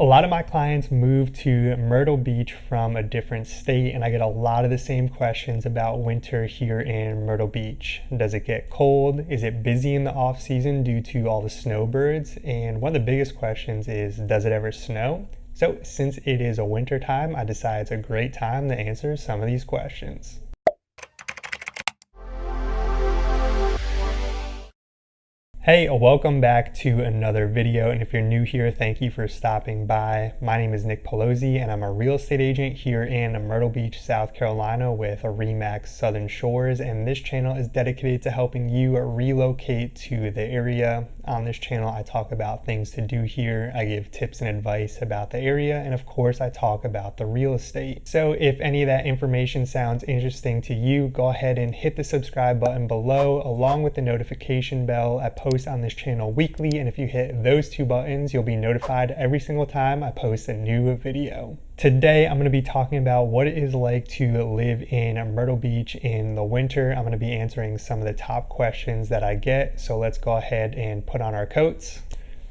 A lot of my clients move to Myrtle Beach from a different state, and I get a lot of the same questions about winter here in Myrtle Beach. Does it get cold? Is it busy in the off season due to all the snowbirds? And one of the biggest questions is, does it ever snow? So since it is a winter time, I decided it's a great time to answer some of these questions. Hey, welcome back to another video, and if you're new here, thank you for stopping by. My name is Paolozzi, and I'm a real estate agent here in Myrtle Beach, South Carolina with RE/MAX Southern Shores, and this channel is dedicated to helping you relocate to the area. On this channel, I talk about things to do here, I give tips and advice about the area, and of course, I talk about the real estate. So if any of that information sounds interesting to you, go ahead and hit the subscribe button below, along with the notification bell. I post on this channel weekly, and if you hit those two buttons, you'll be notified every single time I post a new video. Today, I'm going to be talking about what it is like to live in Myrtle Beach in the winter. I'm going to be answering some of the top questions that I get, so let's go ahead and put on our coats.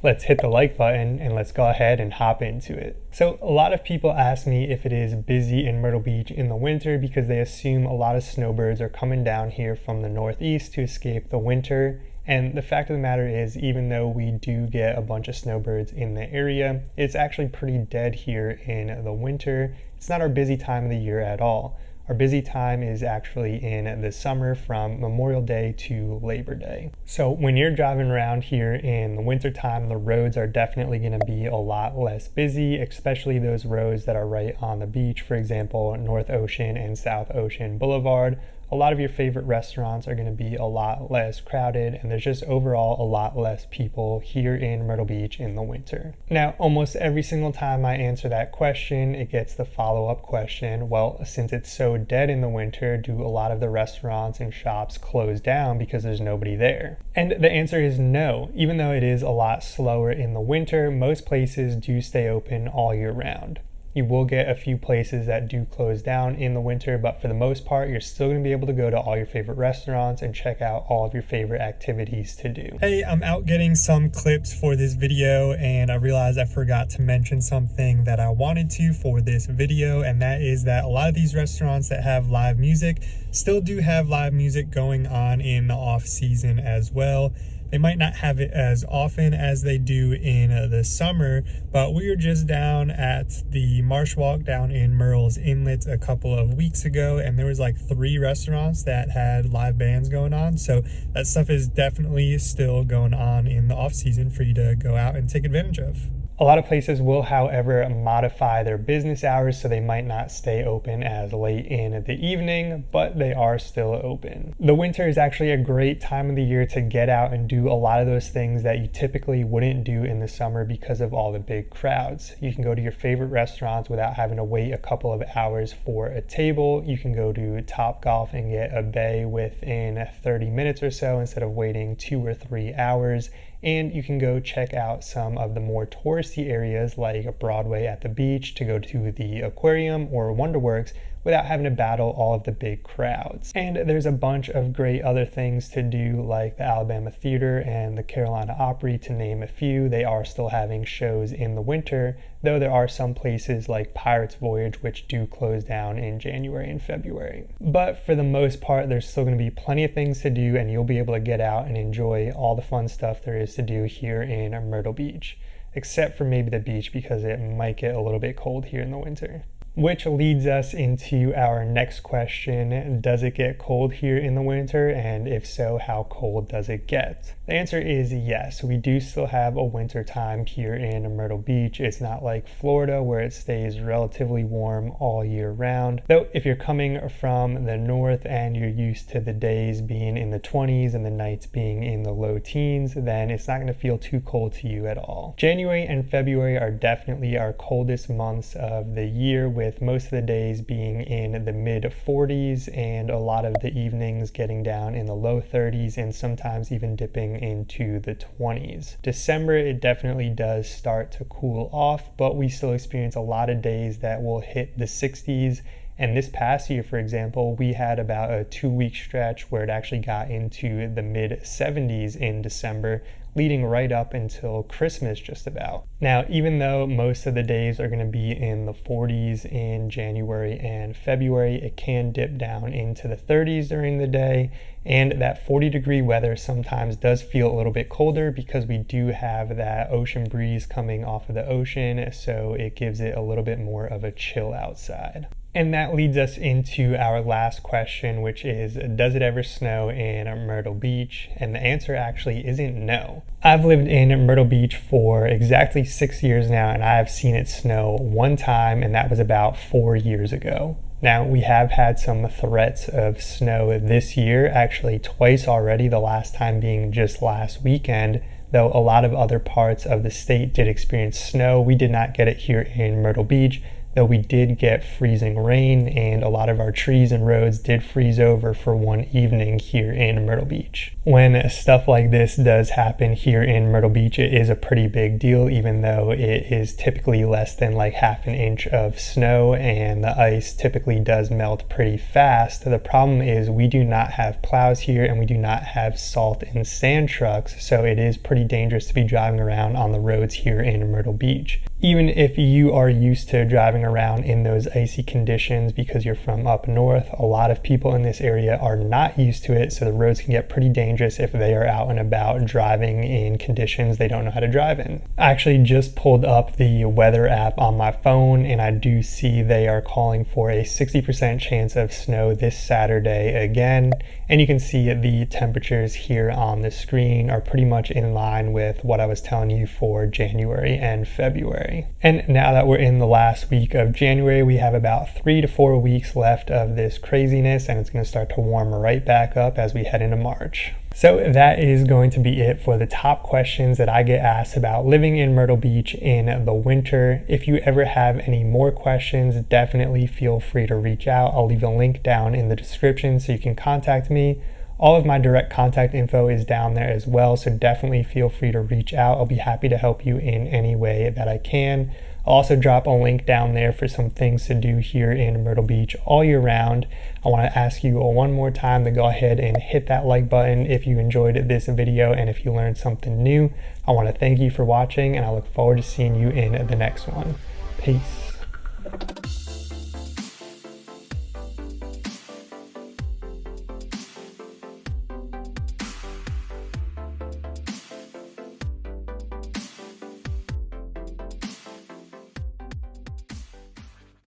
Let's hit the like button and let's go ahead and hop into it. So a lot of people ask me if it is busy in Myrtle Beach in the winter because they assume a lot of snowbirds are coming down here from the northeast to escape the winter. And the fact of the matter is, even though we do get a bunch of snowbirds in the area, it's actually pretty dead here in the winter. It's not our busy time of the year at all. Our busy time is actually in the summer from Memorial Day to Labor Day. So when you're driving around here in the winter time, the roads are definitely going to be a lot less busy, especially those roads that are right on the beach. For example, North Ocean and South Ocean Boulevard. A lot of your favorite restaurants are going to be a lot less crowded, and there's just overall a lot less people here in Myrtle Beach in the winter. Now, almost every single time I answer that question, it gets the follow-up question, well, since it's so dead in the winter, do a lot of the restaurants and shops close down because there's nobody there? And the answer is no. Even though it is a lot slower in the winter, most places do stay open all year round. You will get a few places that do close down in the winter, but for the most part, you're still going to be able to go to all your favorite restaurants and check out all of your favorite activities to do. Hey, I'm out getting some clips for this video, and I realized I forgot to mention something that I wanted to for this video, and that is that a lot of these restaurants that have live music still do have live music going on in the off season as well. They might not have it as often as they do in the summer, but we were just down at the Marsh Walk down in Murrells Inlet a couple of weeks ago, and there was like 3 restaurants that had live bands going on. So that stuff is definitely still going on in the off season for you to go out and take advantage of. A lot of places will, however, modify their business hours so they might not stay open as late in the evening, but they are still open. The winter is actually a great time of the year to get out and do a lot of those things that you typically wouldn't do in the summer because of all the big crowds. You can go to your favorite restaurants without having to wait a couple of hours for a table. You can go to Topgolf and get a bay within 30 minutes or so instead of waiting 2 or 3 hours. And you can go check out some of the more touristy areas like Broadway at the beach to go to the aquarium or Wonderworks without having to battle all of the big crowds. And there's a bunch of great other things to do like the Alabama Theater and the Carolina Opry, to name a few. They are still having shows in the winter, though there are some places like Pirates Voyage which do close down in January and February. But for the most part, there's still going to be plenty of things to do, and you'll be able to get out and enjoy all the fun stuff there is to do here in Myrtle Beach, except for maybe the beach because it might get a little bit cold here in the winter. Which leads us into our next question. Does it get cold here in the winter? And if so, how cold does it get? The answer is yes. We do still have a winter time here in Myrtle Beach. It's not like Florida where it stays relatively warm all year round. Though if you're coming from the north and you're used to the days being in the 20s and the nights being in the low teens, then it's not going to feel too cold to you at all. January and February are definitely our coldest months of the year, with most of the days being in the mid 40s and a lot of the evenings getting down in the low 30s and sometimes even dipping into the 20s. December, it definitely does start to cool off, but we still experience a lot of days that will hit the 60s And this past year, for example, we had about a 2-week stretch where it actually got into the mid 70s in December, leading right up until Christmas just about. Now, even though most of the days are going to be in the 40s in January and February, it can dip down into the 30s during the day. And that 40-degree weather sometimes does feel a little bit colder because we do have that ocean breeze coming off of the ocean, so it gives it a little bit more of a chill outside. And that leads us into our last question, which is, does it ever snow in Myrtle Beach? And the answer actually isn't no. I've lived in Myrtle Beach for exactly 6 years now, and I have seen it snow one time, and that was about 4 years ago. Now, we have had some threats of snow this year, actually twice already, the last time being just last weekend, though a lot of other parts of the state did experience snow. We did not get it here in Myrtle Beach, though we did get freezing rain, and a lot of our trees and roads did freeze over for one evening here in Myrtle Beach. When stuff like this does happen here in Myrtle Beach, it is a pretty big deal, even though it is typically less than like half an inch of snow, and the ice typically does melt pretty fast. The problem is we do not have plows here, and we do not have salt and sand trucks, so it is pretty dangerous to be driving around on the roads here in Myrtle Beach. Even if you are used to driving around in those icy conditions because you're from up north, a lot of people in this area are not used to it, so the roads can get pretty dangerous if they are out and about driving in conditions they don't know how to drive in. I actually just pulled up the weather app on my phone, and I do see they are calling for a 60% chance of snow this Saturday again, and you can see the temperatures here on the screen are pretty much in line with what I was telling you for January and February. And now that we're in the last week of January, we have about 3 to 4 weeks left of this craziness, and it's going to start to warm right back up as we head into March. So that is going to be it for the top questions that I get asked about living in Myrtle Beach in the winter. If you ever have any more questions, definitely feel free to reach out. I'll leave a link down in the description so you can contact me. All of my direct contact info is down there as well, so definitely feel free to reach out. I'll be happy to help you in any way that I can. I'll also drop a link down there for some things to do here in Myrtle Beach all year round. I want to ask you one more time to go ahead and hit that like button if you enjoyed this video and if you learned something new. I want to thank you for watching, and I look forward to seeing you in the next one. Peace.